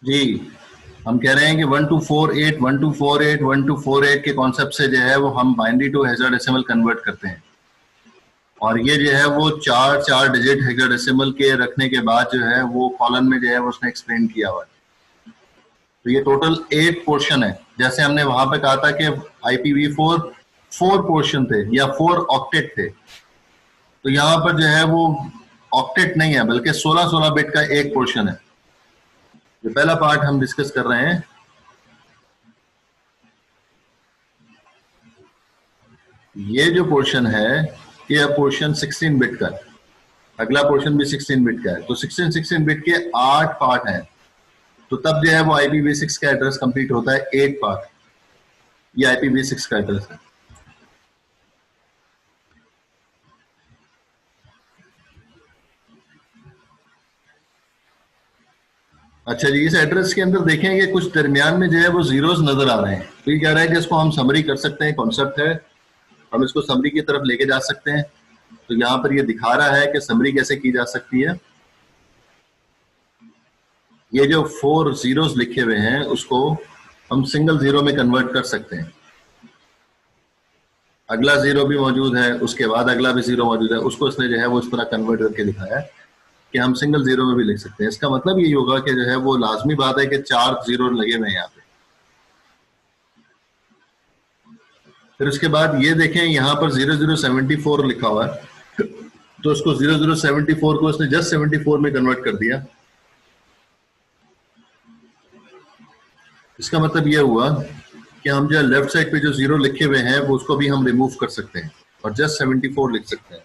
जी हम कह रहे हैं कि 1248 1248 1248 के कॉन्सेप्ट से जो है वो हम बाइनरी टू हेक्साडेसिमल कन्वर्ट करते हैं, और ये जो है वो चार चार डिजिट हेक्साडेसिमल के रखने के बाद जो है वो कॉलम में जो है वो उसने एक्सप्लेन किया हुआ है। तो ये टोटल 8 पोर्शन है। जैसे हमने वहां पे कहा था कि IPv4 4 पोर्शन थे या 4 ऑक्टेट थे, तो यहाँ पर जो है वो ऑक्टेट नहीं है बल्कि 16-16 बिट का एक पोर्शन है। जो पहला पार्ट हम डिस्कस कर रहे हैं, ये जो पोर्शन है ये पोर्शन 16 बिट का है, अगला पोर्शन भी 16 बिट का है। तो 16 बिट के 8 पार्ट हैं, तो तब जो है वो IPv6 का एड्रेस कंप्लीट होता है 8 पार्ट। ये IPv6 का एड्रेस है। अच्छा जी, इस एड्रेस के अंदर देखेंगे कुछ दरमियान में जो है वो जीरोस नजर आ रहे हैं। तो ये कह रहा है कि इसको हम समरी कर सकते हैं, कॉन्सेप्ट है, हम इसको समरी की तरफ लेके जा सकते हैं। तो यहाँ पर ये दिखा रहा है कि समरी कैसे की जा सकती है। ये जो 4 जीरोस लिखे हुए हैं उसको हम सिंगल जीरो में कन्वर्ट कर सकते हैं। अगला जीरो भी मौजूद है, उसके बाद अगला भी जीरो मौजूद है, उसको इसने जो है वो इस तरह कन्वर्ट करके दिखाया है कि हम सिंगल जीरो में भी लिख सकते हैं। इसका मतलब ये होगा कि जो है वो लाजमी बात है कि 4 जीरो लगे हुए हैं यहाँ पे। फिर उसके बाद ये देखें यहाँ पर 0074 लिखा हुआ है, तो उसको 0074 को इसने जस्ट 74 में कन्वर्ट कर दिया। इसका मतलब ये हुआ कि हम जो लेफ्ट साइड पे जो जीरो लिखे हुए हैं वो उसको भी हम रिमूव कर सकते हैं और जस्ट 74 लिख सकते हैं।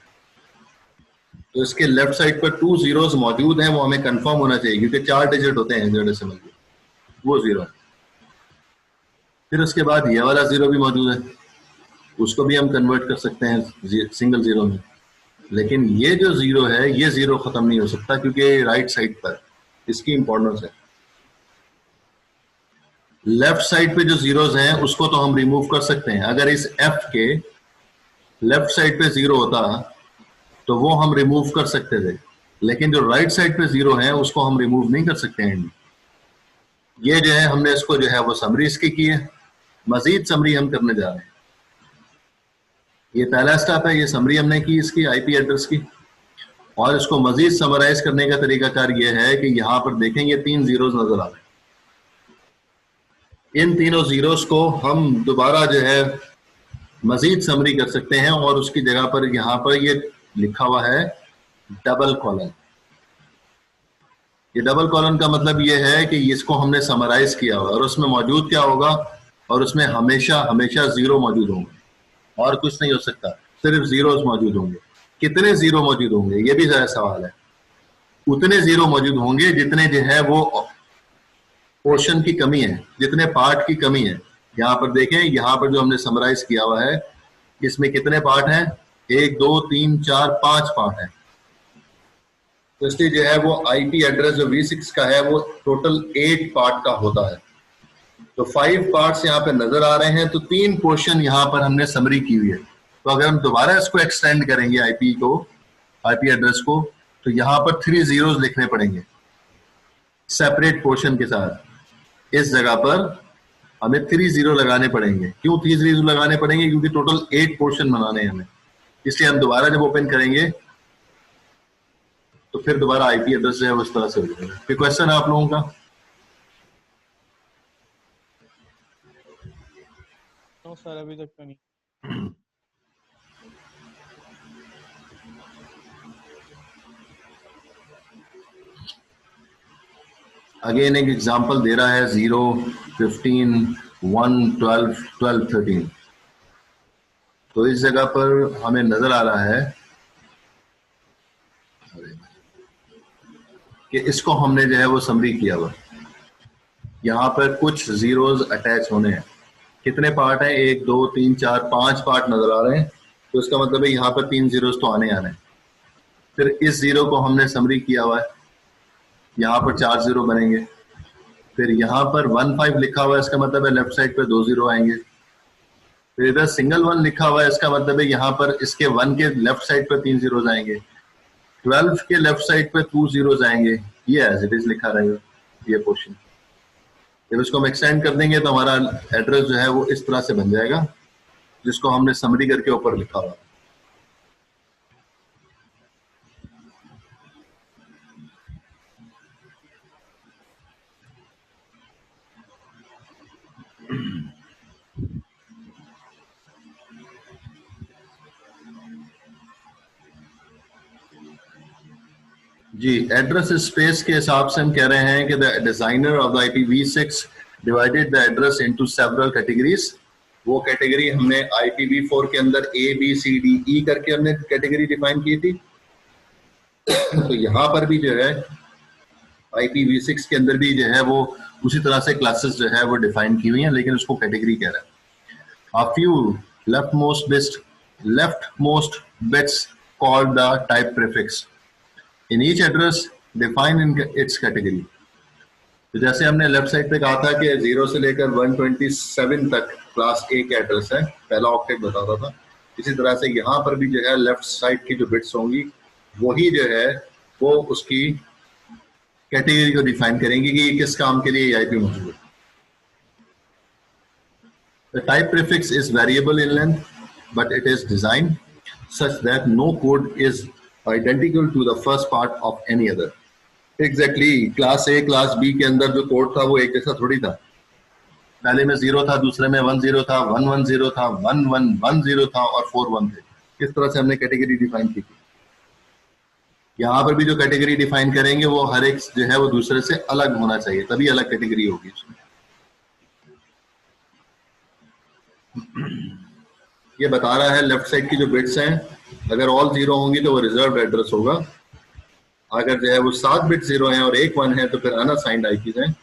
तो इसके लेफ्ट साइड पर 2 जीरोस मौजूद हैं, वो हमें कंफर्म होना चाहिए क्योंकि 4 डिजिट होते हैं हेक्साडेसिमल के, वो जीरो। फिर उसके बाद ये वाला जीरो भी मौजूद है, उसको भी हम कन्वर्ट कर सकते हैं सिंगल जीरो में। लेकिन ये जो जीरो है ये जीरो खत्म नहीं हो सकता क्योंकि राइट साइड पर इसकी इंपॉर्टेंस है। लेफ्ट साइड पे जो जीरोस हैं उसको तो हम रिमूव कर सकते हैं। अगर इस F के लेफ्ट साइड पे जीरो होता तो वो हम रिमूव कर सकते थे, लेकिन जो राइट साइड पे जीरो है उसको हम रिमूव नहीं कर सकते हैं। ये जो है हमने इसको जो है वो समरी इसकी की है। मजीद समरी हम करने जा रहे हैं। ये पहला स्टेप है, ये समरी हमने की इसकी IP एड्रेस की, और इसको मजीद समराइज करने का तरीकाकार ये है कि यहाँ पर देखेंगे 3 जीरोस नजर आ रहे हैं। इन तीनों जीरोस को हम दोबारा जो है मजीद समरी कर सकते हैं, और उसकी जगह पर यहाँ पर ये लिखा हुआ है डबल कॉलन। ये डबल कॉलन का मतलब ये है कि इसको हमने समराइज किया हुआ, और उसमें मौजूद क्या होगा, और उसमें हमेशा हमेशा जीरो मौजूद होंगे और कुछ नहीं हो सकता, सिर्फ जीरोस मौजूद होंगे। कितने जीरो मौजूद होंगे ये भी जरा सवाल है। उतने जीरो मौजूद होंगे जितने जो है वो पोर्शन की कमी है, जितने पार्ट की कमी है। यहाँ पर देखें, यहाँ पर जो हमने समराइज किया हुआ है इसमें कितने पार्ट हैं, 1 2 3 4 5 पार्ट हैं। तो इसलिए जो है वो IP एड्रेस जो V6 का है वो टोटल 8 पार्ट का होता है। तो 5 पार्ट्स यहाँ पे नजर आ रहे हैं, तो 3 पोर्शन यहाँ पर हमने समरी की हुई है। तो अगर हम दोबारा इसको एक्सटेंड करेंगे IP एड्रेस को, तो यहाँ पर 3 जीरोस लिखने पड़ेंगे सेपरेट पोर्शन के साथ। इस जगह पर हमें 3 जीरो लगाने पड़ेंगे। क्यों 3 जीरो लगाने पड़ेंगे? क्योंकि टोटल 8 पोर्शन बनाने हैं हमें। इसलिए हम दोबारा जब ओपन करेंगे तो फिर दोबारा IP एड्रेस जो है उस तरह से हो जाएगा। कोई क्वेश्चन है आप लोगों का? नो सर, अभी तक तो नहीं। अगेन एक एग्जांपल दे रहा है 0 15 1 12 12 13। तो इस जगह पर हमें नजर आ रहा है कि इसको हमने जो है वो समरी किया हुआ। यहाँ पर कुछ जीरोस अटैच होने हैं। कितने पार्ट हैं? 1 2 3 4 5 पार्ट नजर आ रहे हैं। तो इसका मतलब है यहाँ पर 3 जीरोस तो आने आने हैं। फिर इस जीरो को हमने समरी किया हुआ है, यहाँ पर 4 जीरो बनेंगे। फिर यहाँ पर 1 5 लिखा हुआ है, इसका मतलब है लेफ्ट साइड पर 2 जीरो आएंगे। फिर इधर सिंगल 1 लिखा हुआ है, इसका मतलब है यहाँ पर इसके 1 के लेफ्ट साइड पर 3 जीरोस आएंगे। 12 के लेफ्ट साइड पर 2 जीरोस आएंगे। ये एज इट इज लिखा रहेगा ये पोर्शन। जब इसको हम एक्सटेंड कर देंगे तो हमारा एड्रेस जो है वो इस तरह से बन जाएगा, जिसको हमने समरी करके ऊपर लिखा हुआ। जी, एड्रेस स्पेस के हिसाब से हम कह रहे हैं कि the designer of the IPv6 divided the address into several categories. वो कैटेगरी हमने IPv4 के अंदर ABCDE करके हमने कैटेगरी डिफाइन की थी। तो यहाँ पर भी जो है IPv6 के अंदर भी जो है वो उसी तरह से क्लासेस जो है वो डिफाइन की हुई हैं, लेकिन उसको कैटेगरी कह रहा है। A few leftmost bits called the type prefix in each address define in its category। तो जैसे हमने लेफ्ट साइड पे कहा था कि 0 से लेकर 127 तक क्लास A का एड्रेस है, पहला ऑक्टेट बताता था, इसी तरह से यहाँ पर भी जो है लेफ्ट साइड की जो बिट्स होंगी वही जो है वो उसकी कैटेगरी को डिफाइन करेंगे कि ये किस काम के लिए आईपी मौजूद है। The type prefix is variable in length, but it is designed such that no code is identical to the first part of any other। Exactly, class A class B के अंदर जो कोड था वो एक जैसा थोड़ी था। पहले में 0 था, दूसरे में 10 था, 110 था, 1110 था और 41 थे। किस तरह से हमने कैटेगरी डिफाइन की थी। यहाँ पर भी जो कैटेगरी डिफाइन करेंगे वो हर एक जो है वो दूसरे से अलग होना चाहिए, तभी अलग कैटेगरी होगी उसमें। ये बता रहा है लेफ्ट साइड की जो बिट्स हैं, अगर ऑल 0 होंगी तो वो रिजर्व्ड एड्रेस होगा, अगर जो है वो 7 बिट 0 हैं और 1 1 है तो फिर अनअसाइंड आईपीज हैं।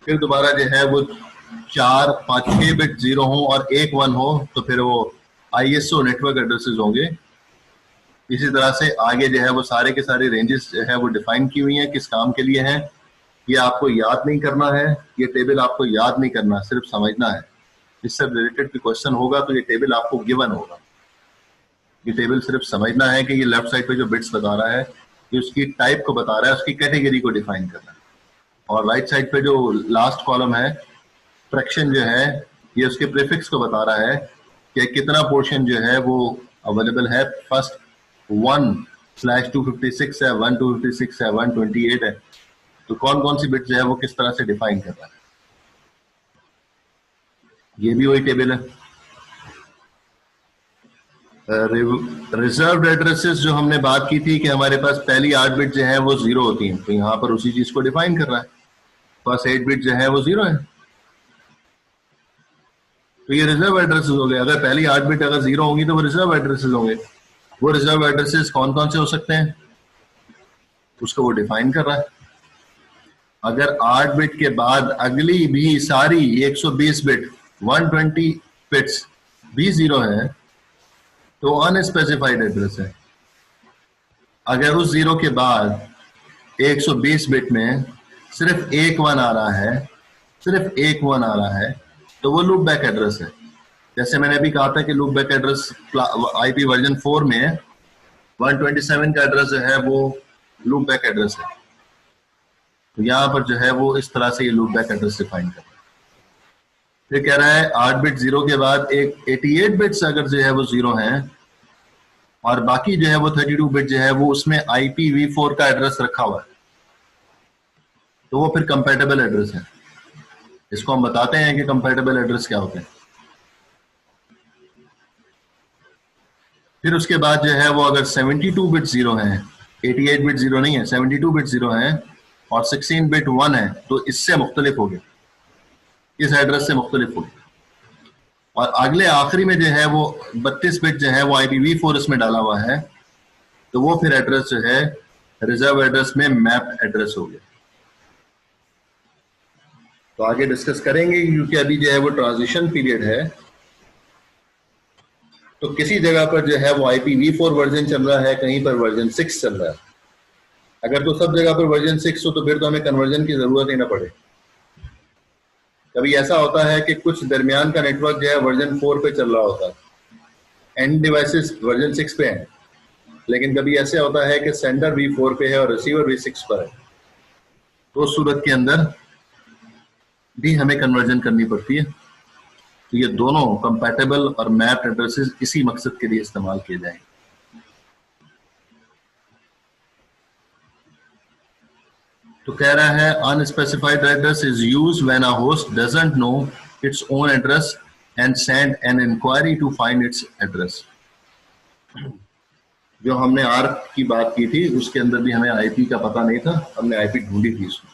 फिर दोबारा जो है वो 4 5 6 बिट 0 हो और 1 1 हो तो फिर वो ISO नेटवर्क एड्रेसेस होंगे। इसी तरह से आगे जो है वो सारे के सारे रेंजेस जो है वो डिफाइन की हुई हैं, किस काम के लिए हैं। ये आपको याद नहीं करना है, ये टेबल आपको याद नहीं करना, सिर्फ समझना है। इससे रिलेटेड कोई क्वेश्चन होगा तो ये टेबल आपको गिवन होगा। ये टेबल सिर्फ समझना है कि ये लेफ्ट साइड पे जो बिट्स बता रहा है ये उसकी टाइप को बता रहा है, उसकी कैटेगरी को डिफाइन कर रहा है। और राइट साइड पे जो लास्ट कॉलम है फ्रैक्शन जो है ये उसके प्रीफिक्स को बता रहा है कि कितना पोर्शन जो है वो अवेलेबल है। फर्स्ट 1/256 है, 1/256 है, 128 है, तो कौन कौन सी बिट जो है वो किस तरह से डिफाइन कर रहा है। ये भी वही टेबल है। रिजर्व्ड एड्रेसेस जो हमने बात की थी कि हमारे पास पहली 8 बिट जो है वो 0 होती हैं, तो यहाँ पर उसी चीज को डिफाइन कर रहा है। फर्स्ट 8 बिट जो है वो 0 है, तो ये रिजर्व एड्रेसेस हो गए। अगर पहली 8 बिट अगर 0 होंगी तो वो रिजर्व एड्रेसेस होंगे। वो रिजर्व एड्रेसेस कौन कौन से हो सकते हैं उसको वो डिफाइन कर रहा है। अगर 8 बिट के बाद अगली भी सारी 120 बिट 120 बिट्स भी 0 है तो अनस्पेसिफाइड एड्रेस है। अगर उस 0 के बाद 120 बिट में सिर्फ एक 1 आ रहा है, सिर्फ एक 1 आ रहा है, तो वो लूप बैक एड्रेस है। जैसे मैंने अभी कहा था कि loop back address IP version 4 में 127 का एड्रेस जो है वो लूप बैक एड्रेस है। तो यहाँ पर जो है वो इस तरह से ये लूप बैक एड्रेस डिफाइन कर रहा है। फिर कह रहा है 8 बिट 0 के बाद एक 88 बिट्स अगर जो है वो 0 हैं और बाकी जो है वो 32 बिट जो है वो उसमें IPv4 का एड्रेस रखा हुआ है, तो वो फिर कंपैटिबल एड्रेस है। इसको हम बताते हैं कि कंपैटिबल एड्रेस क्या होते हैं। फिर उसके बाद जो है वो अगर 72 बिट 0 है, 88 बिट 0 नहीं है, 72 बिट 0 है और 16 बिट 1 है, तो इससे मुख्तलिफ हो गए, इस एड्रेस से मुख्तलिफ हो गए। और अगले आखिरी में जो है वो 32 बिट जो है वो IPv4 इसमें डाला हुआ है, तो वो फिर एड्रेस जो है रिजर्व एड्रेस में मैप एड्रेस हो गया। तो आगे डिस्कस करेंगे क्योंकि अभी जो है वो ट्रांजिशन पीरियड है, तो किसी जगह पर जो है वो IPv4 वर्जन चल रहा है, कहीं पर वर्जन 6 चल रहा है। अगर तो सब जगह पर वर्जन 6 हो तो फिर तो हमें कन्वर्जन की जरूरत ही ना पड़े। कभी ऐसा होता है कि कुछ दरमियान का नेटवर्क जो है वर्जन 4 पे चल रहा होता है, एंड डिवाइसेस वर्जन 6 पे हैं, लेकिन कभी ऐसे होता है कि सेंडर भी 4 पे है और रिसीवर भी 6 पर है। तो उस सूरत के अंदर भी हमें कन्वर्जन करनी पड़ती है। तो ये दोनों कंपैटिबल और मैप्ड एड्रेसेस इसी मकसद के लिए इस्तेमाल किए जाएंगे। तो कह रहा है unspecified address is used when a host doesn't know its own address and send an inquiry to find its address. जो हमने आर की बात की थी उसके अंदर भी हमें आईपी का पता नहीं था, हमने आईपी ढूंढी थी इसमें।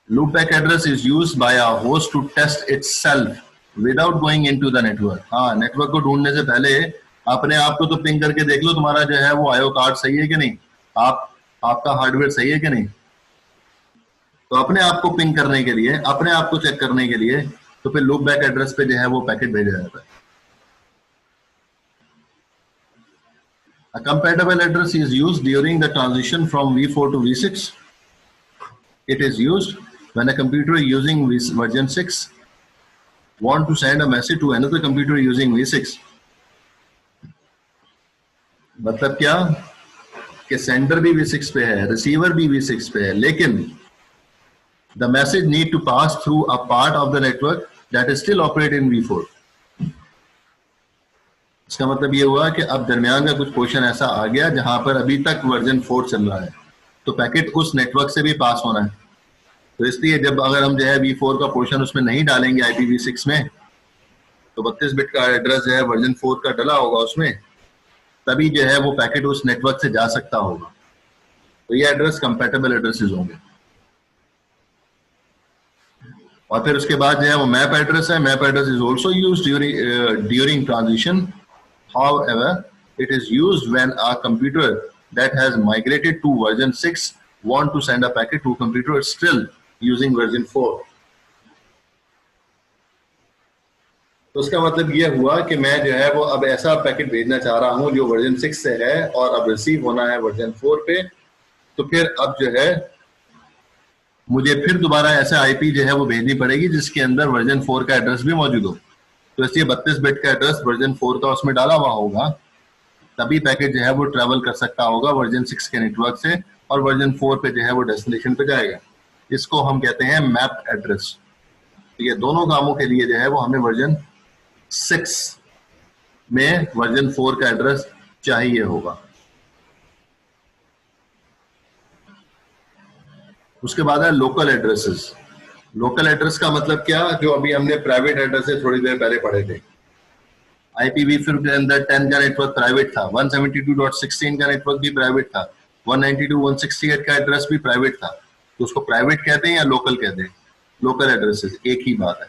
Loopback address is used by a host to test itself without going into the network. हाँ, नेटवर्क को ढूंढने से पहले अपने आप को तो पिंग करके देख लो तुम्हारा जो है वो आईओ कार्ड सही है कि नहीं, आपका हार्डवेयर सही है कि नहीं। तो अपने आप को पिंग करने के लिए, अपने आप को चेक करने के लिए तो फिर लूप बैक एड्रेस पे जो है वो पैकेट भेजा जाता है। A compatible address is used during the transition from V4 to V6. It is used when a computer using version 6 want to send a message to another computer using V6. मतलब क्या कि sender भी V6 पे है, receiver भी V6 पे है, लेकिन the message need to pass through a part of the network that is still operate in V4. इसका मतलब ये हुआ कि अब दरमियान का कुछ पोर्शन ऐसा आ गया जहां पर अभी तक वर्जन 4 चल रहा है, तो पैकेट उस नेटवर्क से भी पास होना है। तो इसलिए जब अगर हम जो है V4 का पोर्शन उसमें नहीं डालेंगे IPv6 में, तो 32 बिट का एड्रेस जो है वर्जन 4 का डला होगा उसमें, तभी जो है वो पैकेट उस नेटवर्क से जा सकता होगा। तो ये एड्रेस कंपैटिबल एड्रेसेस होंगे। और फिर उसके बाद जो है वो मैप एड्रेस है। Map address is also use during transition. However, it is used when a computer that has migrated to version 6 want to send a packet to a computer still using version 4. तो उसका मतलब ये हुआ कि मैं जो है वो अब ऐसा पैकेट भेजना चाह रहा हूं जो वर्जन 6 से है और अब रिसीव होना है वर्जन 4 पे। तो फिर अब जो है मुझे फिर दोबारा ऐसा आईपी जो है वो भेजनी पड़ेगी जिसके अंदर वर्जन 4 का एड्रेस भी मौजूद हो। तो इसलिए 32 बिट का एड्रेस वर्जन 4 का उसमें डाला हुआ होगा, तभी पैकेट जो है वो ट्रैवल कर सकता होगा वर्जन 6 के नेटवर्क से और वर्जन 4 पे जो है वो डेस्टिनेशन पे जाएगा। इसको हम कहते हैं मैप्ड एड्रेस। तो ये दोनों कामों के लिए जो है वो हमें वर्जन 6 में वर्जन 4 का एड्रेस चाहिए होगा। उसके बाद है लोकल एड्रेसेस। लोकल एड्रेस का मतलब क्या, जो अभी हमने प्राइवेट एड्रेस से थोड़ी देर पहले पढ़े थे। IPv4 के अंदर 10 का नेटवर्क प्राइवेट था, 172.16 का नेटवर्क भी प्राइवेट था, 192.168 का एड्रेस भी प्राइवेट था। तो उसको प्राइवेट कहते हैं या लोकल कहते हैं? लोकल एड्रेसेस एक ही बात है।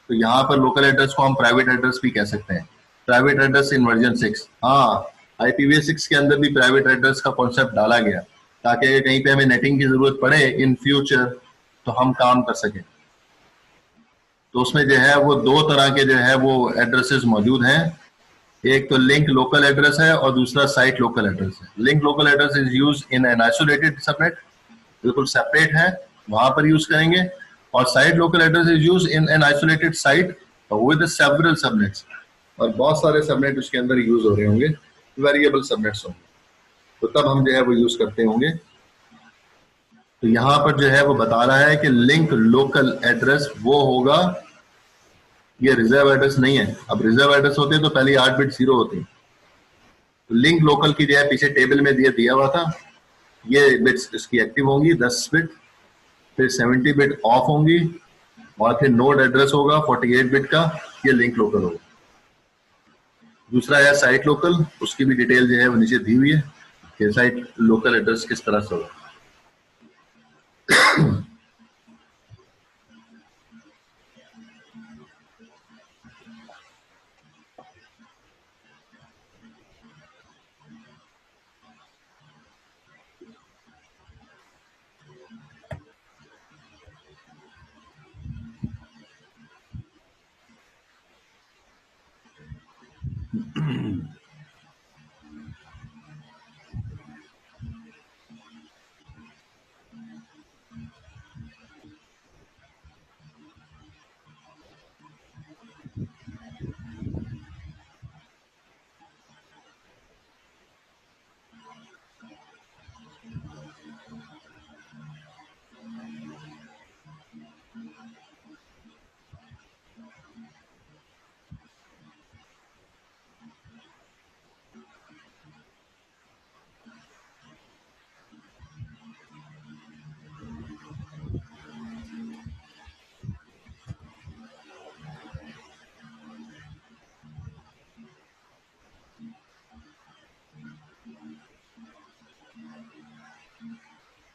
तो यहाँ पर लोकल एड्रेस को हम प्राइवेट एड्रेस भी कह सकते हैं। Private address in version 6। हाँ, IPv6 के अंदर भी प्राइवेट एड्रेस का कॉन्सेप्ट डाला गया ताकि अगर कहीं पे हमें नेटिंग की जरूरत पड़े इन फ्यूचर तो हम काम कर सकें। तो उसमें जो है वो दो तरह के जो है वो एड्रेसेस मौजूद हैं। एक तो लिंक लोकल एड्रेस है और दूसरा साइट लोकल एड्रेस है। Link local address is use in an isolated subnet, बिल्कुल सेपरेट है, वहां पर यूज करेंगे। और site local address is use in an isolated site with several subnets, और बहुत सारे सबनेट उसके अंदर यूज हो रहे होंगे, वेरिएबल सबनेट्स होंगे, तो तब हम जो है वो यूज करते होंगे। तो यहाँ पर जो है वो बता रहा है कि लिंक लोकल एड्रेस वो होगा, ये रिजर्व एड्रेस नहीं है। अब रिजर्व एड्रेस होते तो पहले 8 बिट 0 होती। तो लिंक लोकल की जो है पीछे टेबल में दिया हुआ था, ये बिट्स इसकी एक्टिव होंगी 10 बिट, फिर 70 बिट ऑफ होंगी, और फिर नोड एड्रेस होगा 48 बिट का, ये लिंक लोकल होगा। दूसरा है साइट लोकल, उसकी भी डिटेल जो है वो नीचे दी हुई है कि साइट लोकल एड्रेस किस तरह से होगा।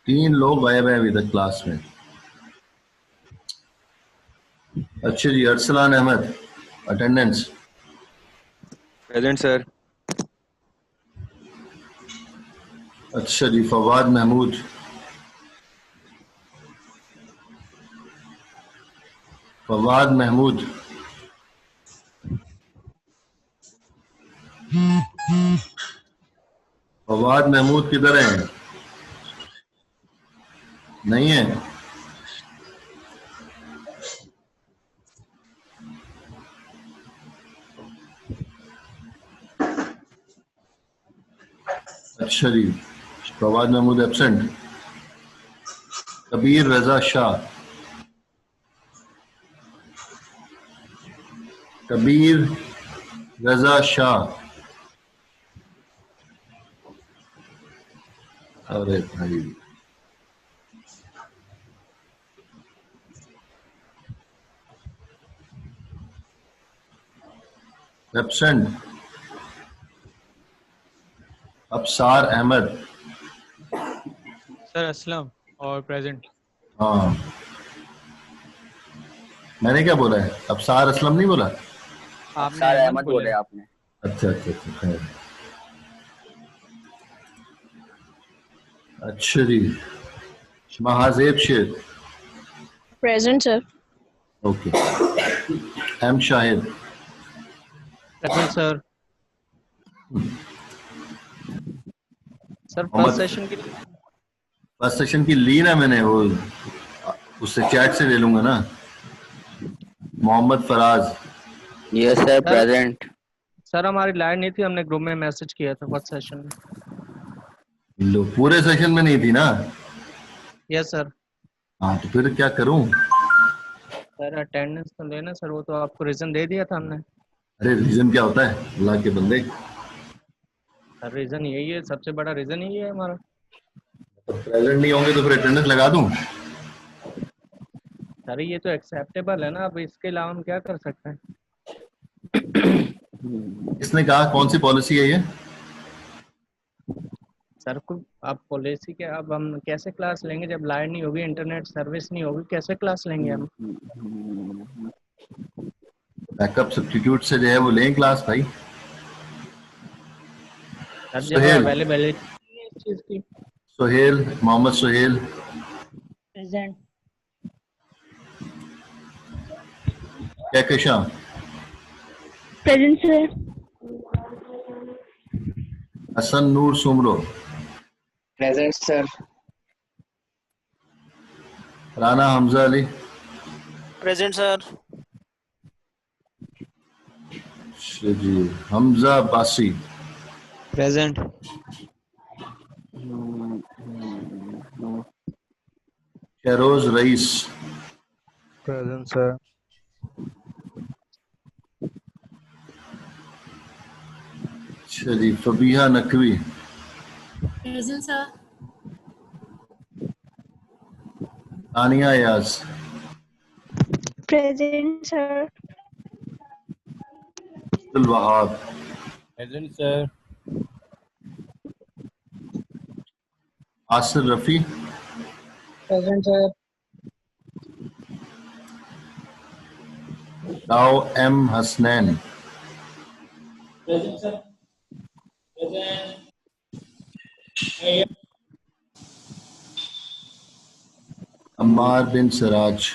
3 लोग गायब हैं अभी तक क्लास में। अच्छा जी, Arsalan Ahmed, attendance. Present sir. अच्छा जी, फवाद महमूद, फवाद महमूद, फवाद महमूद किधर हैं? नहीं है। अच्छा जी, फवाद महमूद एब्सेंट। कबीर रजा शाह, कबीर रजा शाह। अरे भाई, एब्सेंट। अबसार अहमद। सर असलम और प्रेजेंट। हाँ, मैंने क्या बोला है? अबसार असलम नहीं बोला? आपने अफसार अहमद अहमद बोले। बोले आपने। अच्छा अच्छा अच्छा, खैर। अच्छा जी, Mahjeb Sheikh. Present, sir. Okay. M Shahid. Present sir. Sir first Mohammad, session के लिए फर्स्ट सेशन की ली ना मैंने, वो उससे चैट से ले लूंगा ना। Mohammad Faraz. Yes sir sir present. Sir हमारी लाइन नहीं थी, हमने ग्रुप में मैसेज किया था फर्स्ट सेशन में। लो, पूरे सेशन में नहीं थी ना? Yes sir. हाँ, तो फिर क्या करूं? सर अटेंडेंस तो लेना सर, वो तो आपको रीजन दे दिया था हमने। अरे रीजन क्या होता है अल्लाह के बंदे? सर रीजन यही है, सबसे बड़ा रीजन यही है हमारा। तो प्रेजेंट नहीं होंगे तो फिर अटेंडेंस लगा दूं? सर ये तो एक्सेप्टेबल है ना, अब इसके अलावा हम क्या कर सकते हैं। किसने कहा? कौन सी पॉलिसी है ये? सर को अब पॉलिसी के, अब हम कैसे क्लास लेंगे जब लाइन नहीं होगी, इंटरनेट सर्विस नहीं होगी, कैसे क्लास लेंगे हम। बैकअप सब्स्टिट्यूट से जो है वो लें क्लास भाई। सर जब सुहेल, अवेलेबिलिटी नहीं है इस चीज़ की। Suhail, Mohammad Suhail. Present. Kahkashan. Present, sir. Hasan Noor Soomro. Present sir. Rana Hamza Ali. Present sir. अच्छा जी, Hamza Basi. Present. Shahroz Raees. Present sir. अच्छा जी, Fabiha Naqvi. Present, sir. आनिया Yaz. Present, sir. Abdul Wahab. Present sir. Asir Rafi. Present sir. Rao M Hasnain. Present sir. Ammar bin Siraj.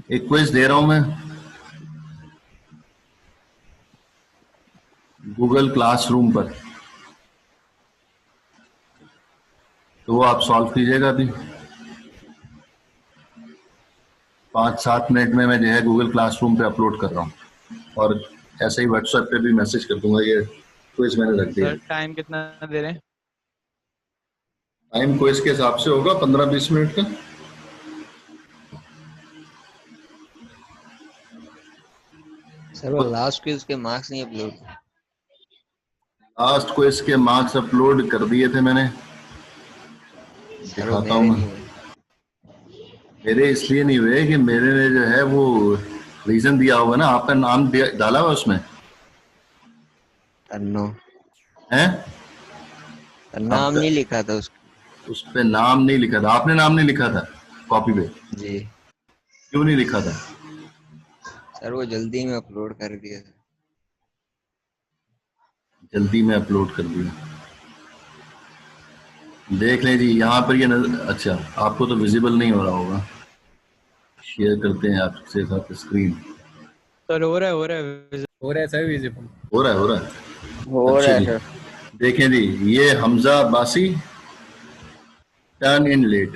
एक क्विज दे रहा हूं मैं, गूगल क्लासरूम पर, तो वो आप सॉल्व कीजिएगा अभी। 5-7 मिनट में मैं जो है गूगल क्लासरूम पे अपलोड कर रहा हूँ, और ऐसे ही व्हाट्सएप पे भी मैसेज कर दूंगा, ये क्विज मैंने रख दिया। सर टाइम कितना दे रहे हैं। टाइम क्विज के हिसाब से होगा 15-20 मिनट का। सर वो लास्ट क्विज के मार्क्स नहीं अपलोड। लास्ट क्विज के मार्क्स अपलोड कर दिए थे मैंने, सर वो दिखाता हूँ मेरे मैं। नहीं हुए। मेरे इसलिए नहीं हुए कि मेरे ने जो है वो रीजन दिया होगा ना, आपका नाम डाला हुआ उसमें नो है। नाम आपका नहीं लिखा था उसका। उस पे नाम नहीं लिखा था, आपने नाम नहीं लिखा था कॉपी पे? जी क्यों नहीं लिखा था? सर वो जल्दी में अपलोड कर दिया था। जल्दी में अपलोड कर दिया। देख लें जी यहाँ पर ये अच्छा, आपको तो विजिबल नहीं हो रहा होगा। शेयर करते हैं आपके साथ स्क्रीन। सर हो रहा है सर विजिबल। हो रहा है, हो रहा है। हो अच्छा रहा है जी, सर। देखें जी, ये हमजा बासी टर्न इन लेट।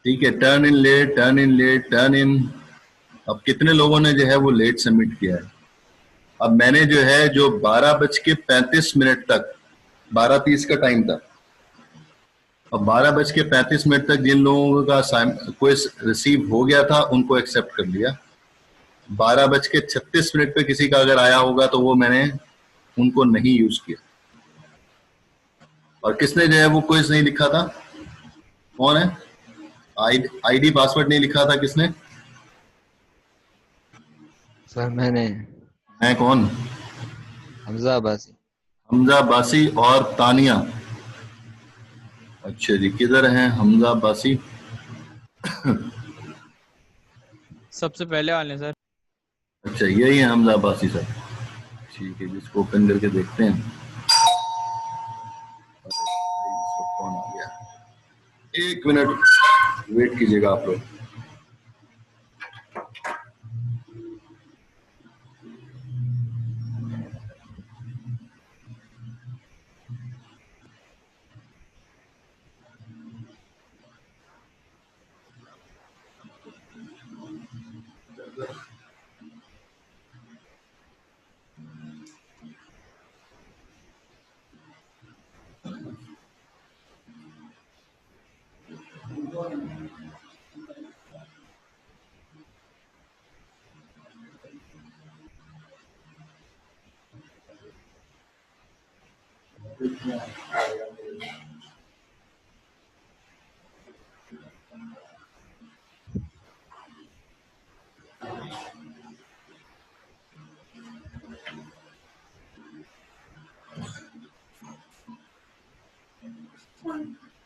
ठीक है, turn in late, turn in late, turn in. अब कितने लोगों ने जो है वो लेट सबमिट किया है? अब मैंने जो है जो 12:35 तक, 12:30 का टाइम था, अब 12:35 तक जिन लोगों का क्विज रिसीव हो गया था उनको एक्सेप्ट कर लिया। 12:36 पे किसी का अगर आया होगा तो वो मैंने उनको नहीं यूज किया। और किसने जो है वो क्विज नहीं लिखा था? कौन है? आईडी पासवर्ड नहीं लिखा था किसने? सर मैंने। मैं कौन? हमजा अब्बासी। हमजा बासी और तानिया। अच्छा जी, किधर हैं हमजा बासी? सबसे पहले वाले सर। अच्छा, यही है हमजा बासी सर। ठीक है, जिसको ओपन करके देखते हैं। इसको कौन आ गया? 1 मिनट वेट कीजिएगा आप लोग।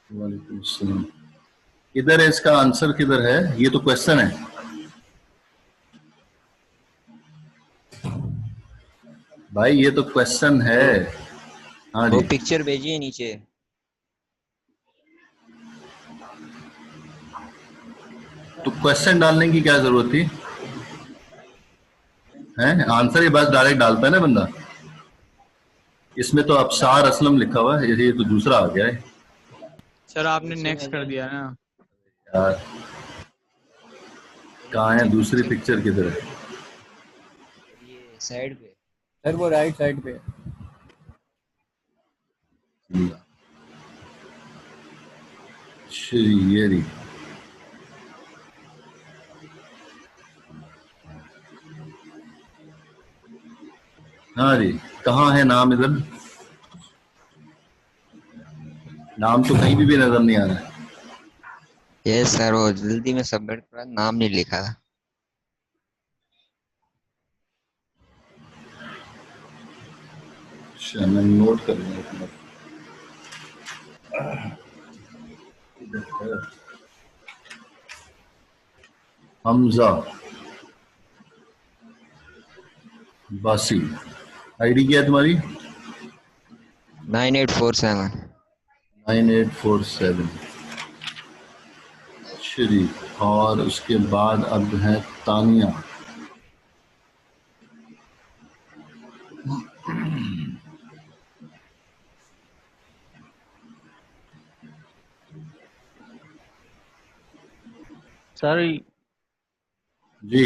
वालेकुम सलाम। किधर है इसका आंसर, किधर है? ये तो क्वेश्चन है भाई, ये तो क्वेश्चन है। हाँ वो जी, पिक्चर भेजिए नीचे। तो क्वेश्चन डालने की क्या जरूरत थी? है आंसर ही बस डायरेक्ट डालता है ना बंदा। इसमें तो अबसार असलम लिखा हुआ है, ये तो दूसरा आ गया है सर आपने नेक्स्ट कर दिया ना। यार। कहाँ है दूसरी पिक्चर, किधर है? ये साइड पे। सर वो राइट साइड पे। श्री ये रही। हाँ जी, कहाँ है नाम? इधर नाम तो कहीं भी नजर नहीं आ रहा है। यस सर वो जल्दी में सबमिट करा, नाम नहीं लिखा था। अच्छा, मैं नोट कर लूँ एक मिनट। इधर है। हमजा बासी। आईडी क्या है तुम्हारी? 9847। 9847। श्री। और उसके बाद अब है तानिया। सर जी,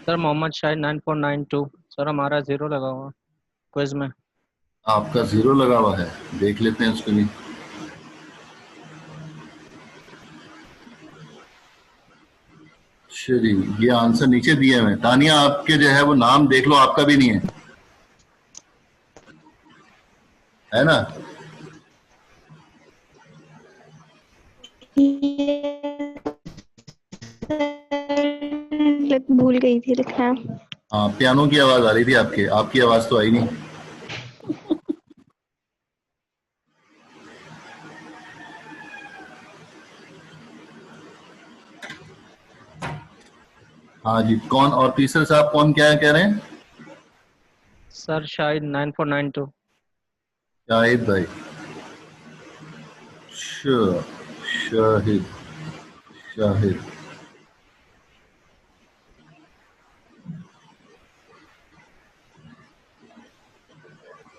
सर मोहम्मद शाहिद 9492। सर हमारा 0 लगा हुआ क्विज में। आपका 0 लगा हुआ है, देख लेते हैं उसको भी। अच्छा जी, ये आंसर नीचे दिए हुए हैं। तानिया आपके जो है वो नाम देख लो, आपका भी नहीं है ना? भूल गई थी लिखना। हाँ, पियानो की आवाज आ रही थी आपके, आपकी आवाज तो आई नहीं। हाँ जी, कौन? और तीसरे साहब कौन, क्या कह रहे हैं? सर शायद 9492। शाहिद भाई। शाहिद शाहिद।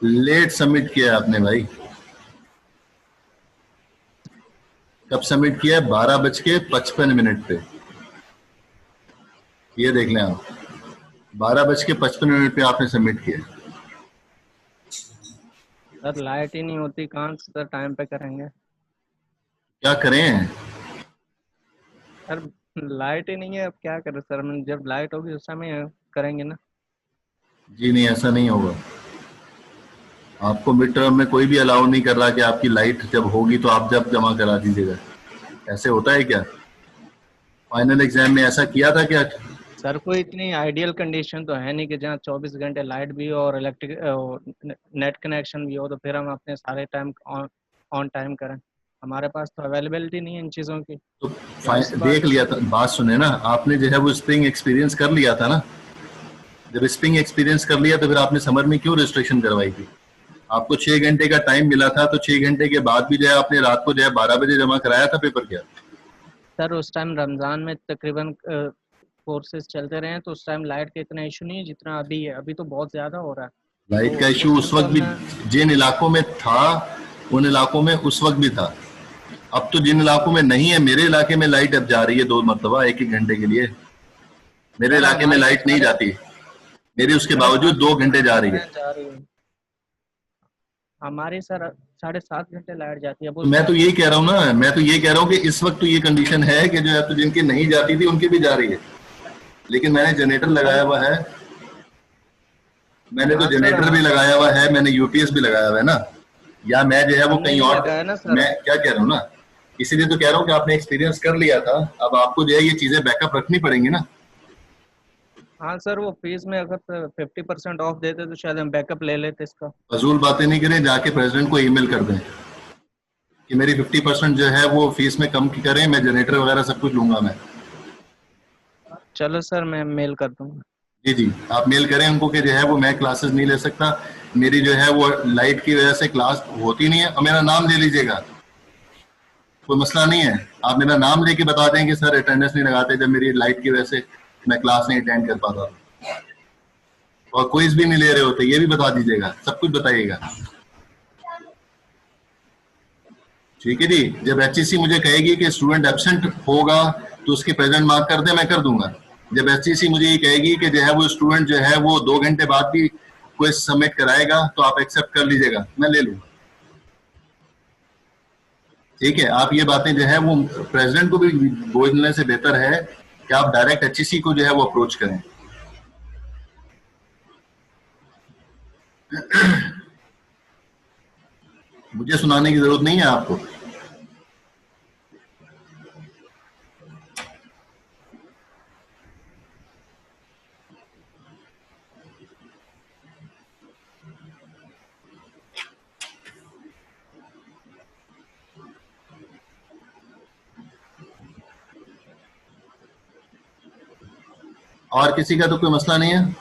लेट सबमिट किया है आपने भाई। कब सबमिट किया है? 12:55 पे। ये देख लें आप, 12:55 पे आपने सबमिट किया है। सर लाइट ही नहीं होती, कहाँ से सर टाइम पे करेंगे? क्या करें? सर लाइट ही नहीं है, अब क्या करें सर? हम जब लाइट होगी उस समय करेंगे ना। जी नहीं, ऐसा नहीं होगा। आपको मिड टर्म में कोई भी अलाउ नहीं कर रहा कि आपकी लाइट जब होगी तो आप जब जमा करा दीजिएगा। ऐसे होता है क्या? फाइनल एग्जाम में ऐसा किया था क्या? सर कोई इतनी आइडियल कंडीशन तो है नहीं कि जहाँ 24 घंटे लाइट भी हो और इलेक्ट्रिक नेट कनेक्शन भी हो, तो फिर हम अपने सारे टाइम ऑन टाइम करें। हमारे पास तो अवेलेबिलिटी नहीं है इन चीज़ों की। तो जाहिर सी बात देख है लिया सर। था, बात सुने ना, आपने जो है वो स्प्रिंग एक्सपीरियंस कर लिया था ना। जब स्प्रिंग एक्सपीरियंस कर लिया तो फिर आपने समर में क्यों रिस्ट्रिक्शन करवाई थी? आपको 6 घंटे का टाइम मिला था, तो 6 घंटे के बाद भी जो है आपने रात को जो है 12 बजे जमा कराया था पेपर क्या? सर उस टाइम रमज़ान में तकरीबन कोर्सेज चलते रहे हैं, तो उस टाइम लाइट का इतना इशू नहीं है जितना अभी है। अभी तो बहुत ज़्यादा हो रहा है। लाइट का तो इशू उस उस टाइम तो वक्त भी हमने जिन इलाकों में था, उन इलाकों में उस वक्त भी था। अब तो जिन इलाकों में नहीं है, मेरे इलाके में लाइट अब जा रही है 2 मरतबा 1-1 घंटे के लिए। मेरे सर इलाके में हमारे तो लाइट नहीं साढ़े जाती, मेरी उसके साढ़े बावजूद 7 2 घंटे जा रही है। जा रही है। हमारी सर 7.5 घंटे लाइट जाती है। अब तो उस मैं तो टाइम यही कह रहा हूँ ना, मैं तो ये कह रहा हूँ कि इस वक्त तो ये कंडीशन है कि जो है तो जिनकी नहीं जाती थी उनकी भी जा रही है। लेकिन मैंने जनरेटर सर लगाया हुआ है, मैंने तो हाँ सर, जनरेटर भी लगाया हुआ है, मैंने यूपीएस भी लगाया हुआ है ना। या मैं जो है वो हमने कहीं भी और, लगाया ना सर। मैं क्या कह रहा हूँ ना, इसीलिए तो कह रहा हूँ कि आपने एक्सपीरियंस कर लिया था, अब आपको जो है ये चीजें बैकअप रखनी पड़ेंगी ना। हाँ सर, वो फीस में अगर 50% ऑफ देते तो शायद हम बैकअप ले लेते इसका। फजूल बातें नहीं करें, जाके प्रेसिडेंट को ईमेल कर दें कि मेरी 50% जो है वो फीस में कम की करें, मैं जनरेटर वगैरह सब कुछ लूंगा मैं। चलो सर, मैं मेल कर दूंगा। जी जी, आप मेल करें उनको कि जो है वो मैं क्लासेस नहीं ले सकता, मेरी जो है वो लाइट की वजह से क्लास होती नहीं है। और मेरा नाम ले लीजिएगा, कोई मसला नहीं है। आप मेरा नाम लेके बता दें कि सर अटेंडेंस नहीं लगाते जब मेरी लाइट की वजह से मैं क्लास नहीं अटेंड कर पाता, और क्विज भी नहीं ले रहे होते, ये भी बता दीजिएगा, सब कुछ बताइएगा। ठीक है जी। जब एचईसी मुझे कहेगी कि स्टूडेंट एब्सेंट होगा तो उसके प्रेजेंट मार्क कर दे, मैं कर दूंगा। जब एचईसी मुझे ये कहेगी कि जो है वो स्टूडेंट जो है वो 2 घंटे बाद भी क्विज सबमिट कराएगा तो आप एक्सेप्ट कर लीजिएगा, मैं ले लूंगा। ठीक है, आप ये बातें जो है वो प्रेसिडेंट को भी बोलने से बेहतर है कि आप डायरेक्ट एचईसी को जो है वो अप्रोच करें। मुझे सुनाने की जरूरत नहीं है आपको। और किसी का तो कोई मसला नहीं है?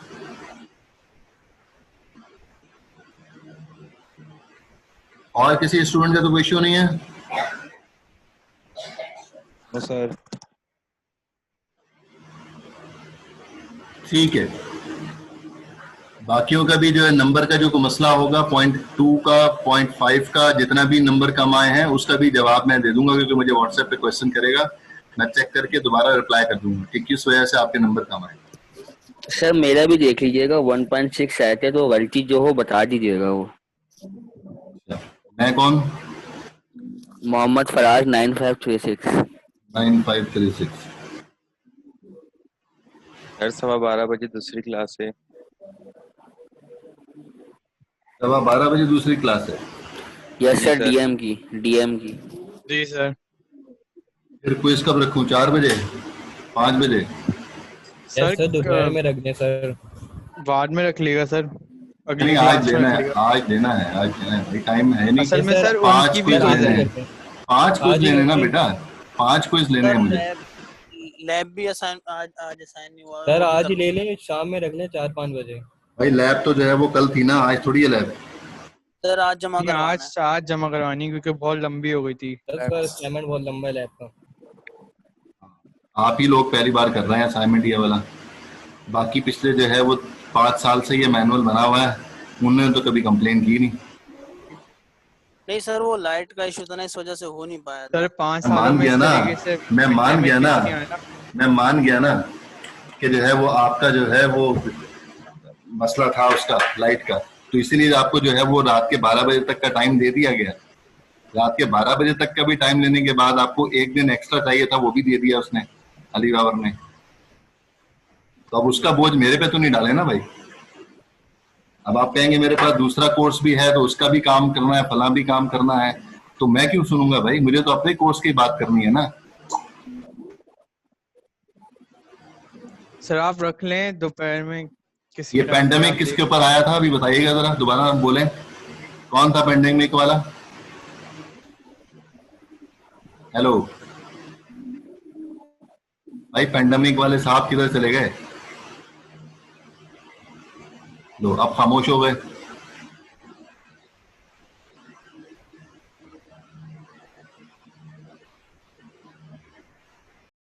और किसी स्टूडेंट का तो कोई इश्यू नहीं है? सर ठीक है, बाकियों का भी जो है नंबर का जो कोई मसला होगा, 0.2 का 0.5 का जितना भी नंबर कम आए हैं उसका भी जवाब मैं दे दूंगा, क्योंकि मुझे व्हाट्सएप पे क्वेश्चन करेगा, मैं चेक करके दोबारा रिप्लाई कर दूंगा कि किस वजह से आपके नंबर कम आए। सर मेरा भी देख लीजिएगा, 1.6 आए थे, तो गलती जो हो बता दीजिएगा वो। मैं कौन? मोहम्मद फराज 9536। 9536। सर 12:15 दूसरी क्लास है। 12:15 दूसरी क्लास है। यस जी सर, सर। डीएम की। जी सर। फिर क्विज कब रखूं? 4 बजे, 5 बजे? सर दोपहर में रख दें सर। बाद में रख लेगा सर, अगली नहीं, क्लास आज में देना रख है, लेगा। आज देना है, आज देना है भाई, टाइम है नहीं। असल में सर 5 उनकी भी क्विज सर आज लेने ही हैं, करते हैं। 5 क्विज आज ही लेने हैं ना करते हैं। बेटा, 5 क्विज लेने हैं सर मुझे। लैब भी असाइन आज असाइन नहीं हुआ, सर वो भी आज ही कर- ले लें, शाम में रख लें 4-5 बजे। भाई लैब तो जो है वो कल थी ना, आज थोड़ी है लैब। सर आज जमा नहीं, करवाना है। आज जमा करवानी है, क्योंकि बहुत लंबी हो गई थी। सर उसका असाइनमेंट बहुत लंबा है लैब का। आप ही लोग पहली बार कर रहे हैं असाइनमेंट ये वाला, बाकी पिछले जो है वो 5 साल से ये मैनुअल बना हुआ है, उन्होंने तो कभी कंप्लेन की नहीं। नहीं सर, वो लाइट का इशू था ना, इस वजह से हो नहीं पाया था। सर 5 मैं सालों मान में गया इस ना, तरीके से मैं मान गया ना, नहीं आया ना। मैं मान गया ना कि जो है वो आपका जो है वो मसला था उसका लाइट का, तो इसीलिए आपको जो है वो रात के 12 बजे तक का टाइम दे दिया गया। रात के 12 बजे तक का भी टाइम लेने के बाद आपको एक दिन एक्स्ट्रा चाहिए था, वो भी दे दिया उसने, अली बाबर ने। तो अब उसका बोझ मेरे पे तो नहीं डाले ना भाई। अब आप कहेंगे मेरे पास दूसरा कोर्स भी है तो उसका भी काम करना है, फला भी काम करना है, तो मैं क्यों सुनूंगा भाई? मुझे तो अपने कोर्स की बात करनी है ना। सर आप रख लें दोपहर में किसी ये टाइम पे पैंडेमिक आप किसके ऊपर आया था अभी बताइएगा जरा, दोबारा हम बोलें, कौन था पैंडेमिक वाला? हेलो भाई, पैंडेमिक वाले साहब किधर चले गए? लो अब खामोश हो गए।